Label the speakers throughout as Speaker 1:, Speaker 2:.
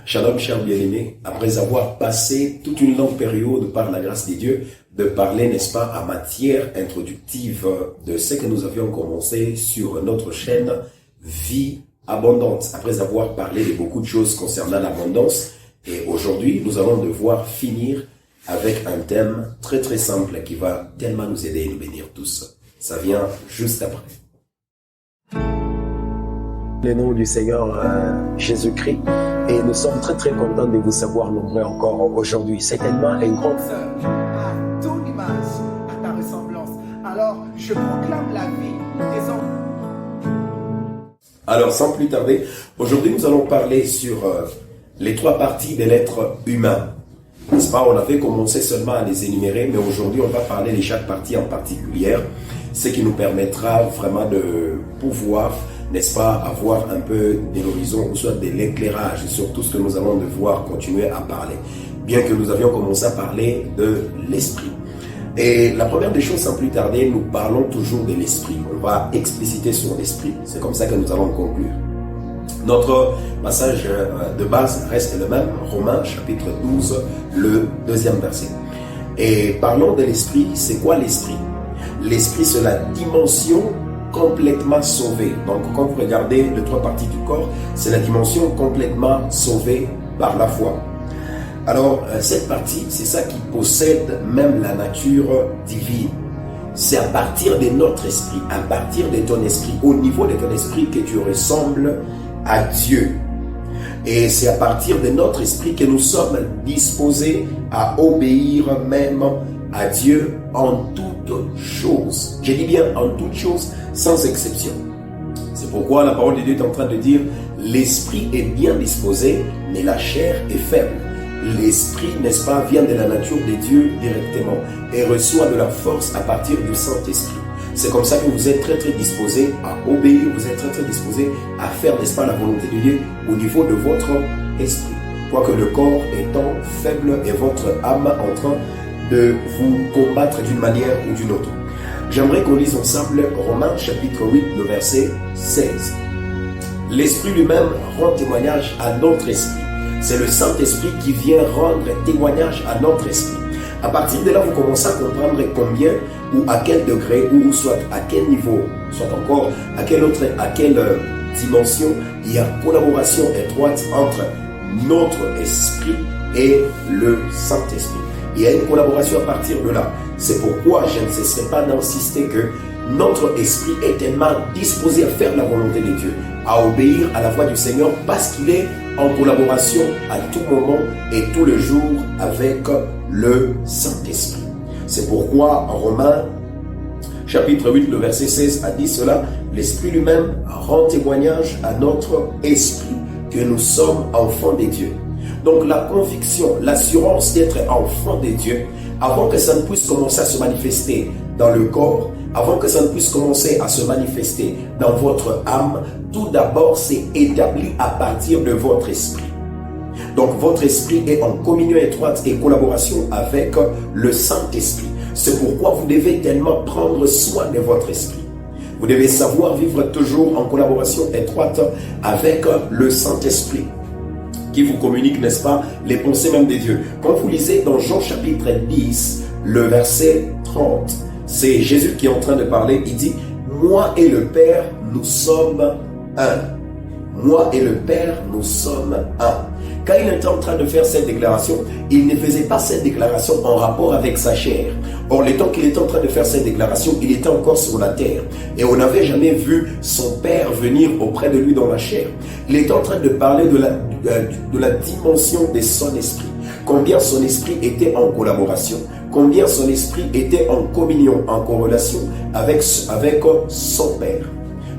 Speaker 1: Shalom, chers bien-aimés. Après avoir passé toute une longue période par la grâce de Dieu, de parler, n'est-ce pas, en matière introductive de ce que nous avions commencé sur notre chaîne Vie Abondante. Après avoir parlé de beaucoup de choses concernant l'abondance, et aujourd'hui, nous allons devoir finir avec un thème très très simple qui va tellement nous aider et nous bénir tous. Ça vient juste après. Le nom du Seigneur Jésus-Christ, et nous sommes très très contents de vous savoir nombreux encore aujourd'hui. C'est tellement un grand
Speaker 2: sœur, à ton image, à ta ressemblance. Alors, je proclame la vie des hommes.
Speaker 1: Alors, sans plus tarder, aujourd'hui nous allons parler sur les trois parties de l'être humain. N'est-ce pas? On avait commencé seulement à les énumérer, mais aujourd'hui on va parler de chaque partie en particulier, ce qui nous permettra vraiment de pouvoir, n'est-ce pas, avoir un peu de l'horizon, ou soit de l'éclairage sur tout ce que nous allons devoir continuer à parler. Bien que nous avions commencé à parler de l'esprit. Et la première des choses, sans plus tarder, nous parlons toujours de l'esprit. On va expliciter sur l'esprit. C'est comme ça que nous allons conclure. Notre passage de base reste le même, Romains chapitre 12, le 2e verset. Et parlons de l'esprit. C'est quoi l'esprit? L'esprit, c'est la dimension complètement sauvée. Donc, quand vous regardez les trois parties du corps, c'est la dimension complètement sauvée par la foi. Alors, cette partie, c'est ça qui possède même la nature divine. C'est à partir de notre esprit, à partir de ton esprit, au niveau de ton esprit que tu ressembles à Dieu. Et c'est à partir de notre esprit que nous sommes disposés à obéir même à Dieu en toutes choses. Je dis bien en toutes choses, sans exception. C'est pourquoi la parole de Dieu est en train de dire, l'esprit est bien disposé, mais la chair est faible. L'esprit, n'est-ce pas, vient de la nature de Dieu directement et reçoit de la force à partir du Saint-Esprit. C'est comme ça que vous êtes très très disposés à obéir, vous êtes très très disposés à faire, n'est-ce pas, la volonté de Dieu au niveau de votre esprit. Quoique le corps étant faible et votre âme en train de vous combattre d'une manière ou d'une autre. J'aimerais qu'on lise ensemble Romains chapitre 8, le verset 16. L'Esprit lui-même rend témoignage à notre esprit. C'est le Saint-Esprit qui vient rendre témoignage à notre esprit. À partir de là, vous commencez à comprendre combien ou à quel degré ou soit à quel niveau, soit encore à quelle dimension il y a collaboration étroite entre notre esprit et le Saint-Esprit. Il y a une collaboration à partir de là. C'est pourquoi je ne cesserai pas d'insister que notre esprit est tellement disposé à faire la volonté de Dieu, à obéir à la voix du Seigneur, parce qu'il est en collaboration à tout moment et tout le jour avec le Saint-Esprit. C'est pourquoi en Romains chapitre 8, le verset 16 a dit cela, l'Esprit lui-même rend témoignage à notre esprit que nous sommes enfants de Dieu. Donc la conviction, l'assurance d'être enfant de Dieu, avant que ça ne puisse commencer à se manifester dans le corps, avant que ça ne puisse commencer à se manifester dans votre âme, tout d'abord c'est établi à partir de votre esprit. Donc votre esprit est en communion étroite et collaboration avec le Saint-Esprit. C'est pourquoi vous devez tellement prendre soin de votre esprit. Vous devez savoir vivre toujours en collaboration étroite avec le Saint-Esprit, qui vous communique, n'est-ce pas, les pensées même de Dieu. Quand vous lisez dans Jean chapitre 10, le verset 30, c'est Jésus qui est en train de parler, il dit, moi et le Père, nous sommes un. Moi et le Père, nous sommes un. Quand il était en train de faire cette déclaration, il ne faisait pas cette déclaration en rapport avec sa chair. Or, le temps qu'il était en train de faire cette déclaration, il était encore sur la terre. Et on n'avait jamais vu son Père venir auprès de lui dans la chair. Il était en train de parler de la dimension de son esprit. Combien son esprit était en collaboration. Combien son esprit était en communion, en corrélation avec son Père.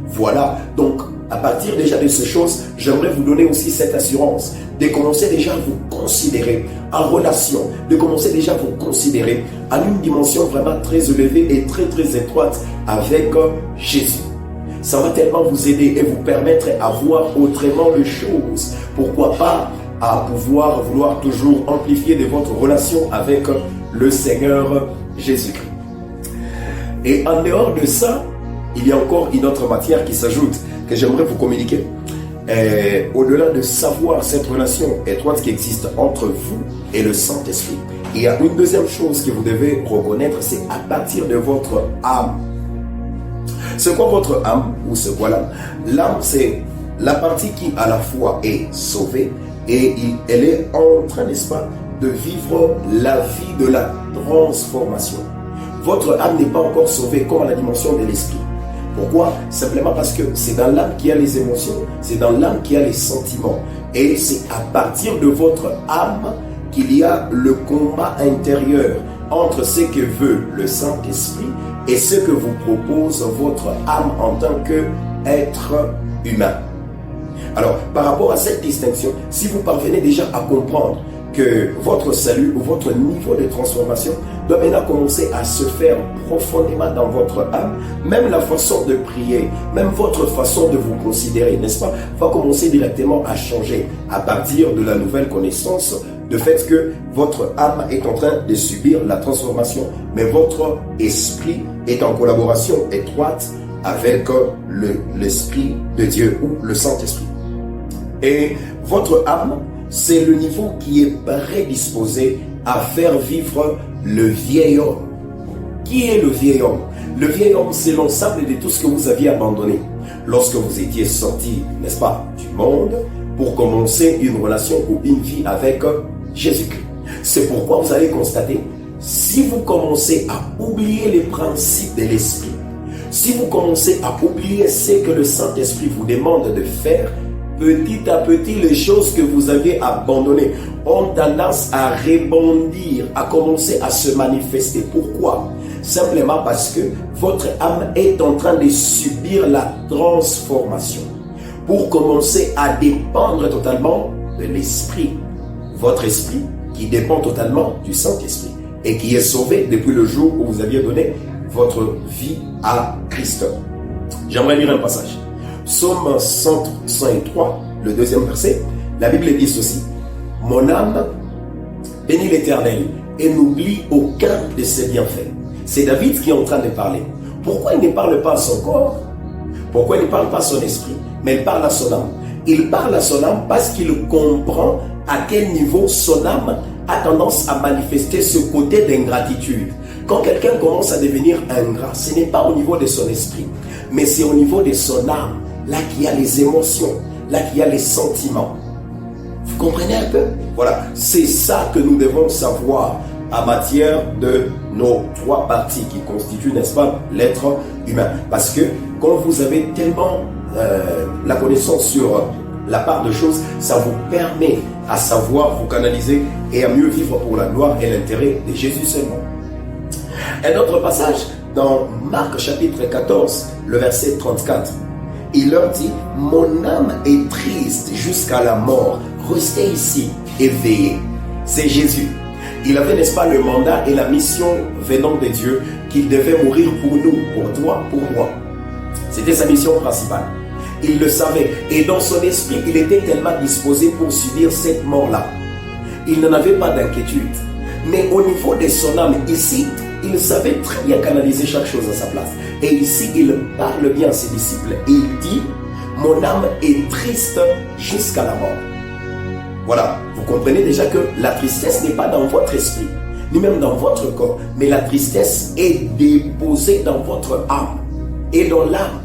Speaker 1: Voilà, donc à partir déjà de ces choses, j'aimerais vous donner aussi cette assurance de commencer déjà à vous considérer en relation, de commencer déjà à vous considérer à une dimension vraiment très élevée et très très étroite avec Jésus. Ça va tellement vous aider et vous permettre à voir autrement les choses. Pourquoi pas à pouvoir vouloir toujours amplifier de votre relation avec le Seigneur Jésus-Christ. Et en dehors de ça, il y a encore une autre matière qui s'ajoute, que j'aimerais vous communiquer. au-delà de savoir cette relation étroite qui existe entre vous et le Saint-Esprit, il y a une deuxième chose que vous devez reconnaître, c'est à partir de votre âme. C'est quoi votre âme ou c'est quoi l'âme? L'âme, c'est la partie qui à la fois est sauvée et elle est en train, n'est-ce pas, de vivre la vie de la transformation. Votre âme n'est pas encore sauvée comme à la dimension de l'esprit. Pourquoi? Simplement parce que c'est dans l'âme qu'il y a les émotions, c'est dans l'âme qu'il y a les sentiments. Et c'est à partir de votre âme qu'il y a le combat intérieur entre ce que veut le Saint-Esprit et ce que vous propose votre âme en tant qu'être humain. Alors, par rapport à cette distinction, si vous parvenez déjà à comprendre que votre salut ou votre niveau de transformation doit maintenant commencer à se faire profondément dans votre âme, même la façon de prier, même votre façon de vous considérer, n'est-ce pas, va commencer directement à changer à partir de la nouvelle connaissance, de fait que votre âme est en train de subir la transformation, mais votre esprit est en collaboration étroite avec l'Esprit de Dieu ou le Saint-Esprit. Et votre âme, c'est le niveau qui est prédisposé à faire vivre le vieil homme. Qui est le vieil homme? Le vieil homme, c'est l'ensemble de tout ce que vous aviez abandonné lorsque vous étiez sorti, n'est-ce pas, du monde pour commencer une relation ou une vie avec Jésus-Christ. C'est pourquoi vous allez constater, si vous commencez à oublier les principes de l'esprit, si vous commencez à oublier ce que le Saint-Esprit vous demande de faire, petit à petit, les choses que vous avez abandonnées ont tendance à rebondir, à commencer à se manifester. Pourquoi? Simplement parce que votre âme est en train de subir la transformation pour commencer à dépendre totalement de l'esprit. Votre esprit qui dépend totalement du Saint-Esprit et qui est sauvé depuis le jour où vous aviez donné votre vie à Christ. J'aimerais lire un passage. Psaume 103, le deuxième verset, la Bible dit ceci: mon âme bénit l'Éternel et n'oublie aucun de ses bienfaits. C'est David qui est en train de parler. Pourquoi il ne parle pas à son corps? Pourquoi il ne parle pas à son esprit? Mais il parle à son âme. Il parle à son âme parce qu'il comprend à quel niveau son âme a tendance à manifester ce côté d'ingratitude. Quand quelqu'un commence à devenir ingrat, ce n'est pas au niveau de son esprit, mais c'est au niveau de son âme, là qu'il y a les émotions, là qu'il y a les sentiments. Vous comprenez un peu? Voilà, c'est ça que nous devons savoir en matière de nos trois parties qui constituent, n'est-ce pas, l'être humain. Parce que quand vous avez tellement la connaissance sur la part de choses, ça vous permet à savoir vous canaliser et à mieux vivre pour la gloire et l'intérêt de Jésus seulement. Un autre passage dans Marc chapitre 14, le verset 34. Il leur dit: mon âme est triste jusqu'à la mort. Restez ici et veillez. C'est Jésus. Il avait, n'est-ce pas, le mandat et la mission venant de Dieu qu'il devait mourir pour nous, pour toi, pour moi. C'était sa mission principale. Il le savait. Et dans son esprit, il était tellement disposé pour subir cette mort-là. Il n'en avait pas d'inquiétude. Mais au niveau de son âme, ici, il savait très bien canaliser chaque chose à sa place. Et ici, il parle bien à ses disciples. Et il dit: mon âme est triste jusqu'à la mort. Voilà, vous comprenez déjà que la tristesse n'est pas dans votre esprit, ni même dans votre corps, mais la tristesse est déposée dans votre âme et dans l'âme.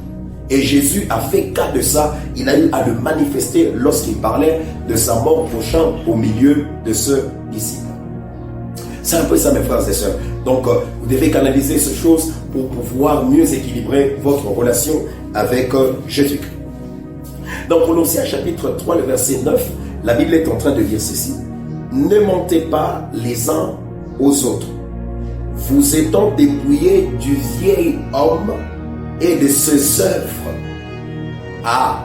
Speaker 1: Et Jésus a fait cas de ça, il a eu à le manifester lorsqu'il parlait de sa mort prochaine au milieu de ce disciple. C'est un peu ça, mes frères et sœurs. Donc, vous devez canaliser ces choses pour pouvoir mieux équilibrer votre relation avec Jésus-Christ. Dans Colossiens chapitre 3, le verset 9, la Bible est en train de dire ceci: ne mentez pas les uns aux autres, vous étant dépouillés du vieil homme et de ses œuvres. Ah,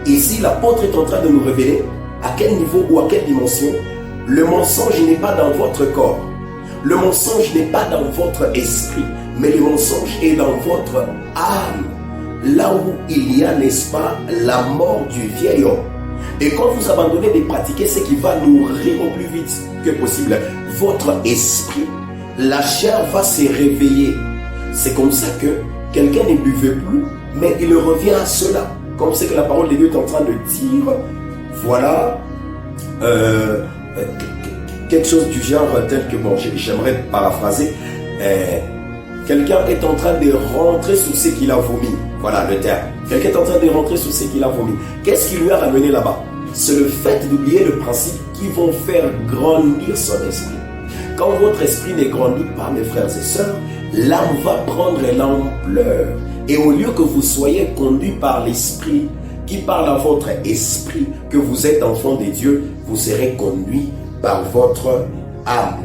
Speaker 1: ici l'apôtre est en train de nous révéler à quel niveau ou à quelle dimension le mensonge n'est pas dans votre corps, le mensonge n'est pas dans votre esprit, mais le mensonge est dans votre âme, là où il y a, n'est-ce pas, la mort du vieil homme. Et quand vous abandonnez de pratiquer ce qui va nourrir au plus vite que possible votre esprit, la chair va se réveiller. C'est comme ça que quelqu'un ne buvait plus, mais il revient à cela. Quand on sait que la parole de Dieu est en train de dire, voilà, quelque chose du genre tel que, bon, j'aimerais paraphraser, quelqu'un est en train de rentrer sur ce qu'il a vomi. Voilà le terme. Quelqu'un est en train de rentrer sur ce qu'il a vomi. Qu'est-ce qui lui a ramené là-bas? C'est le fait d'oublier le principe qui vont faire grandir son esprit. Quand votre esprit ne grandit pas, mes frères et sœurs, l'âme va prendre l'ampleur. Et au lieu que vous soyez conduit par l'esprit, qui parle à votre esprit, que vous êtes enfant de Dieu, vous serez conduit par votre âme.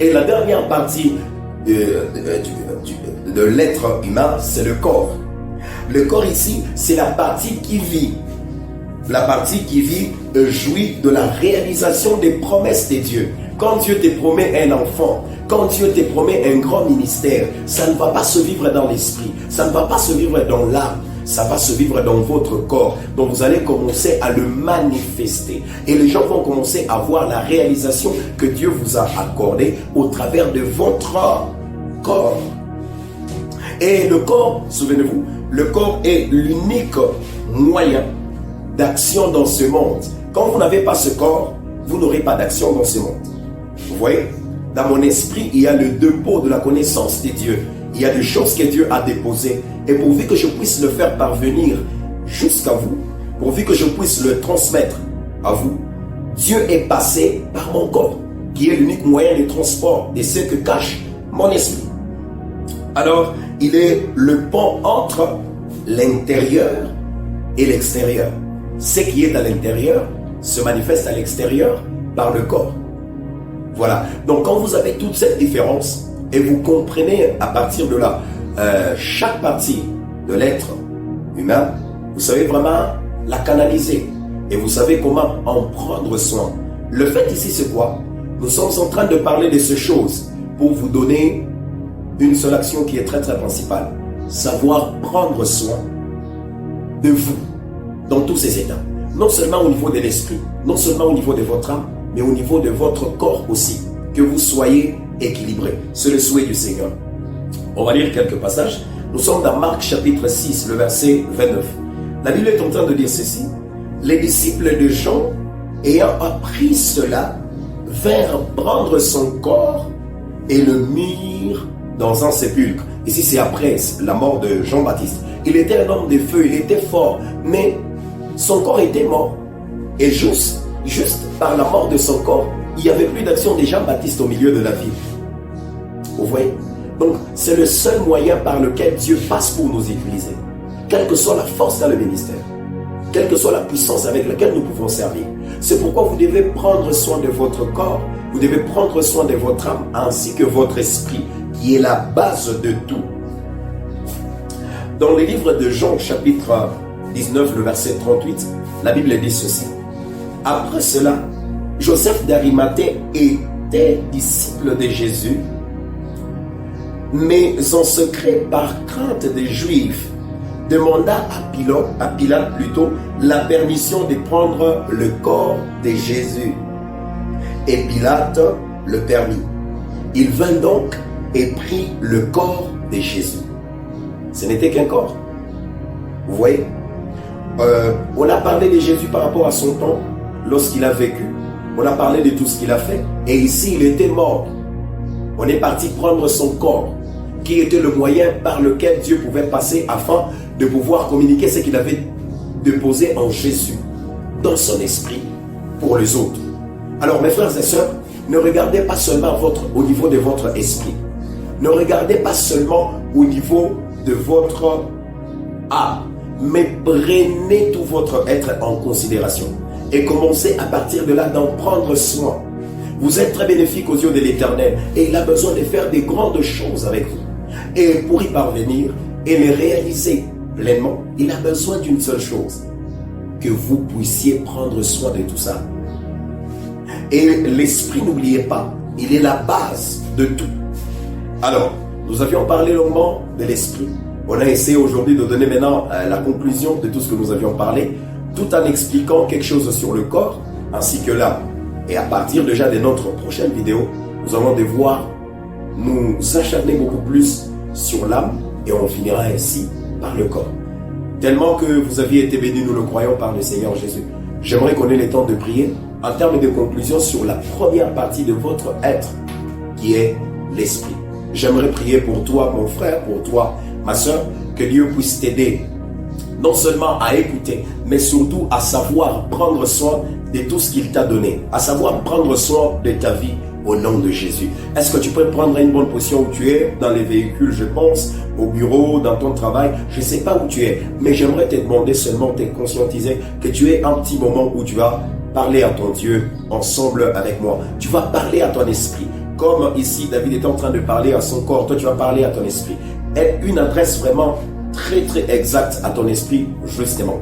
Speaker 1: Et la dernière partie de l'être humain, c'est le corps. Le corps ici, c'est la partie qui vit. La partie qui vit jouit de la réalisation des promesses de Dieu. Quand Dieu te promet un enfant, quand Dieu te promet un grand ministère, ça ne va pas se vivre dans l'esprit, ça ne va pas se vivre dans l'âme, ça va se vivre dans votre corps. Donc vous allez commencer à le manifester. Et les gens vont commencer à voir la réalisation que Dieu vous a accordée au travers de votre corps. Et le corps, souvenez-vous, le corps est l'unique moyen d'action dans ce monde. Quand vous n'avez pas ce corps, vous n'aurez pas d'action dans ce monde. Vous voyez, dans mon esprit, il y a le dépôt de la connaissance de Dieu. Il y a des choses que Dieu a déposées. Et pourvu que je puisse le faire parvenir jusqu'à vous, pourvu que je puisse le transmettre à vous, Dieu est passé par mon corps, qui est l'unique moyen de transport de ce que cache mon esprit. Alors, il est le pont entre l'intérieur et l'extérieur. Ce qui est à l'intérieur se manifeste à l'extérieur par le corps. Voilà. Donc quand vous avez toute cette différence et vous comprenez à partir de là chaque partie de l'être humain, vous savez vraiment la canaliser et vous savez comment en prendre soin. Le fait ici c'est quoi? Nous sommes en train de parler de ces choses pour vous donner une seule action qui est très très principale. Savoir prendre soin de vous dans tous ces états. Non seulement au niveau de l'esprit, non seulement au niveau de votre âme, mais au niveau de votre corps aussi. Que vous soyez équilibré. C'est le souhait du Seigneur. On va lire quelques passages. Nous sommes dans Marc chapitre 6, le verset 29. La Bible est en train de dire ceci. Les disciples de Jean, ayant appris cela, vinrent prendre son corps et le mirent dans un sépulcre. Ici, c'est après la mort de Jean-Baptiste. Il était un homme de feu, il était fort, mais son corps était mort. Et juste par la mort de son corps, il n'y avait plus d'action de Jean-Baptiste au milieu de la ville. Vous voyez? Donc, c'est le seul moyen par lequel Dieu passe pour nous utiliser. Quelle que soit la force dans le ministère, quelle que soit la puissance avec laquelle nous pouvons servir. C'est pourquoi vous devez prendre soin de votre corps, vous devez prendre soin de votre âme, ainsi que votre esprit, qui est la base de tout. Dans le livre de Jean, chapitre 19, le verset 38, la Bible dit ceci. Après cela, Joseph d'Arimathée était disciple de Jésus, mais en secret, par crainte des Juifs, demanda à Pilate la permission de prendre le corps de Jésus. Et Pilate le permit. Il vint donc et prit le corps de Jésus. Ce n'était qu'un corps. Vous voyez, on a parlé de Jésus par rapport à son temps, lorsqu'il a vécu. On a parlé de tout ce qu'il a fait. Et ici, il était mort. On est parti prendre son corps, qui était le moyen par lequel Dieu pouvait passer afin de pouvoir communiquer ce qu'il avait déposé en Jésus, dans son esprit, pour les autres. Alors, mes frères et sœurs, ne regardez pas seulement au niveau de votre esprit. Ne regardez pas seulement au niveau de votre âme, mais prenez tout votre être en considération et commencez à partir de là d'en prendre soin. Vous êtes très bénéfique aux yeux de l'Éternel et il a besoin de faire des grandes choses avec vous. Et pour y parvenir et les réaliser pleinement, il a besoin d'une seule chose, que vous puissiez prendre soin de tout ça. Et l'esprit, n'oubliez pas, il est la base de tout. Alors, nous avions parlé longuement de l'esprit. On a essayé aujourd'hui de donner maintenant la conclusion de tout ce que nous avions parlé, tout en expliquant quelque chose sur le corps, ainsi que l'âme. Et à partir déjà de notre prochaine vidéo, nous allons devoir nous acharner beaucoup plus sur l'âme et on finira ainsi par le corps. Tellement que vous aviez été bénis, nous le croyons, par le Seigneur Jésus. J'aimerais qu'on ait le temps de prier en termes de conclusion sur la première partie de votre être, qui est l'esprit. J'aimerais prier pour toi, mon frère, pour toi, ma soeur, que Dieu puisse t'aider, non seulement à écouter, mais surtout à savoir prendre soin de tout ce qu'il t'a donné, à savoir prendre soin de ta vie au nom de Jésus. Est-ce que tu peux prendre une bonne position où tu es, dans les véhicules, je pense, au bureau, dans ton travail, je ne sais pas où tu es, mais j'aimerais te demander seulement, te conscientiser que tu aies un petit moment où tu vas parler à ton Dieu ensemble avec moi. Tu vas parler à ton esprit. Comme ici, David est en train de parler à son corps, toi tu vas parler à ton esprit. Et une adresse vraiment très exacte à ton esprit, justement.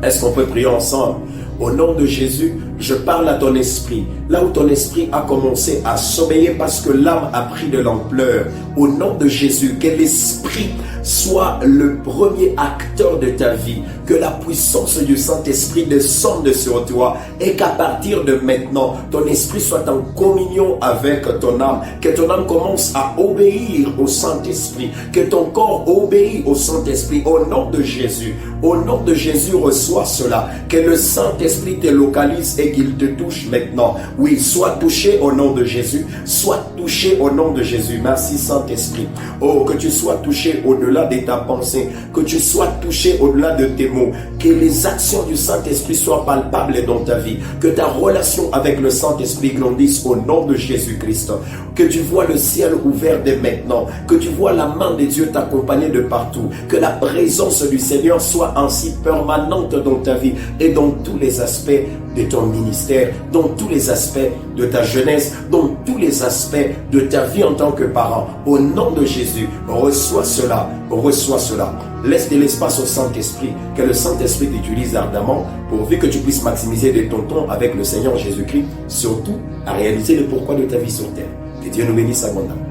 Speaker 1: Est-ce qu'on peut prier ensemble? Au nom de Jésus, je parle à ton esprit. Là où ton esprit a commencé à sommeiller parce que l'âme a pris de l'ampleur. Au nom de Jésus, que l'esprit soit le premier acteur de ta vie. Que la puissance du Saint-Esprit descende sur toi et qu'à partir de maintenant, ton esprit soit en communion avec ton âme. Que ton âme commence à obéir au Saint-Esprit. Que ton corps obéisse au Saint-Esprit. Au nom de Jésus. Au nom de Jésus, reçois cela. Que le Saint-Esprit te localise et qu'il te touche maintenant. Oui, sois touché au nom de Jésus. Sois touché au nom de Jésus. Merci Saint-Esprit. Oh, que tu sois touché au-delà de ta pensée. Que tu sois touché au-delà de tes mots. Que les actions du Saint-Esprit soient palpables dans ta vie. Que ta relation avec le Saint-Esprit grandisse au nom de Jésus-Christ. Que tu vois le ciel ouvert dès maintenant. Que tu vois la main de Dieu t'accompagner de partout. Que la présence du Seigneur soit ainsi permanente dans ta vie et dans tous les aspects de ton ministère, dans tous les aspects de ta jeunesse, dans tous les aspects de ta vie en tant que parent. Au nom de Jésus, reçois cela, reçois cela. Laisse de l'espace au Saint-Esprit, que le Saint-Esprit t'utilise ardemment pourvu que tu puisses maximiser de ton temps avec le Seigneur Jésus-Christ, surtout à réaliser le pourquoi de ta vie sur terre. Que Dieu nous bénisse abondamment.